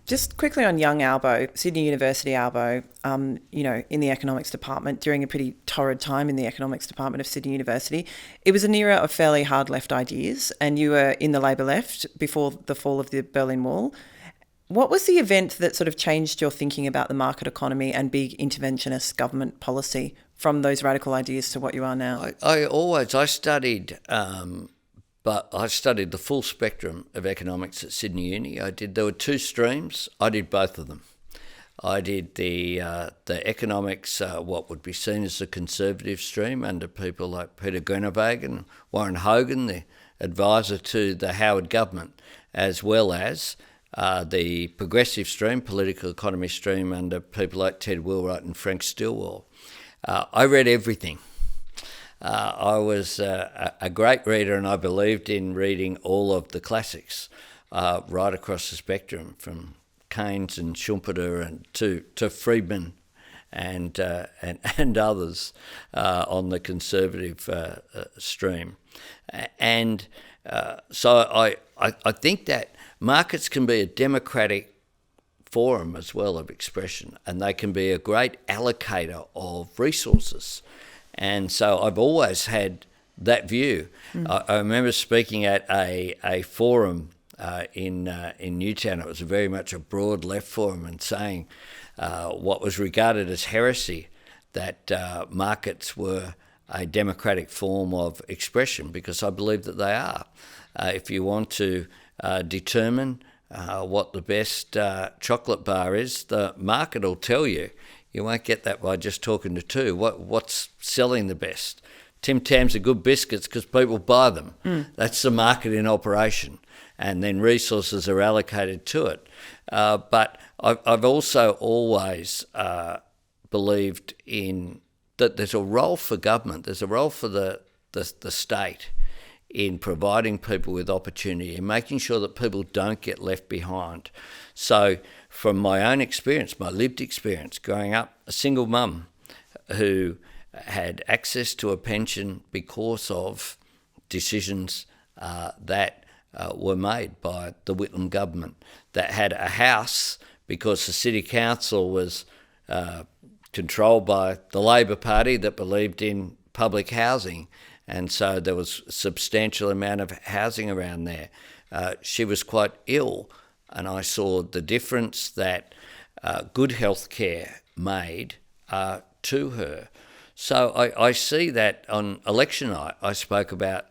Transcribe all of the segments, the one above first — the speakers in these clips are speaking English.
Just quickly on young Albo, Sydney University Albo, in the economics department during a pretty torrid time in the economics department of Sydney University. It was an era of fairly hard left ideas, and you were in the Labor left before the fall of the Berlin Wall. What was the event that sort of changed your thinking about the market economy and big interventionist government policy from those radical ideas to what you are now? I studied but I studied the full spectrum of economics at Sydney Uni. There were two streams. I did both of them. I did the economics, what would be seen as the conservative stream, under people like Peter Groenewegen and Warren Hogan, the advisor to the Howard government, as well as the progressive stream, political economy stream, under people like Ted Wheelwright and Frank Stilwell. I read everything. I was a great reader, and I believed in reading all of the classics right across the spectrum, from Keynes and Schumpeter and to Friedman and others on the conservative stream. And so I think that markets can be a democratic forum as well of expression, and they can be a great allocator of resources. And so I've always had that view. I remember speaking at a forum in Newtown. It was very much a broad left forum, and saying what was regarded as heresy, that markets were a democratic form of expression, because I believe that they are. If you want to determine what the best chocolate bar is, the market will tell you. You won't get that by just talking to two. What's selling the best? Tim Tams are good biscuits because people buy them. That's the market in operation, and then resources are allocated to it. But I've also always believed in that there's a role for government, there's a role for the state in providing people with opportunity and making sure that people don't get left behind. So from my own experience, my lived experience, growing up, a single mum who had access to a pension because of decisions that were made by the Whitlam government, that had a house because the city council was controlled by the Labor Party that believed in public housing, and so there was a substantial amount of housing around there. She was quite ill, and I saw the difference that good health care made to her. So I see that on election night. I spoke about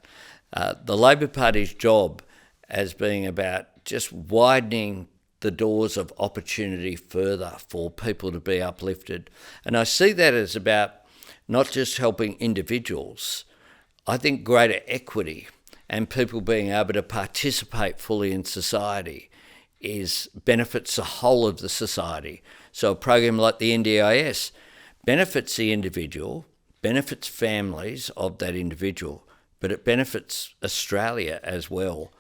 the Labor Party's job as being about just widening the doors of opportunity further for people to be uplifted. And I see that as about not just helping individuals. I think greater equity and people being able to participate fully in society benefits the whole of the society. So a program like the NDIS benefits the individual, benefits families of that individual, but it benefits Australia as well.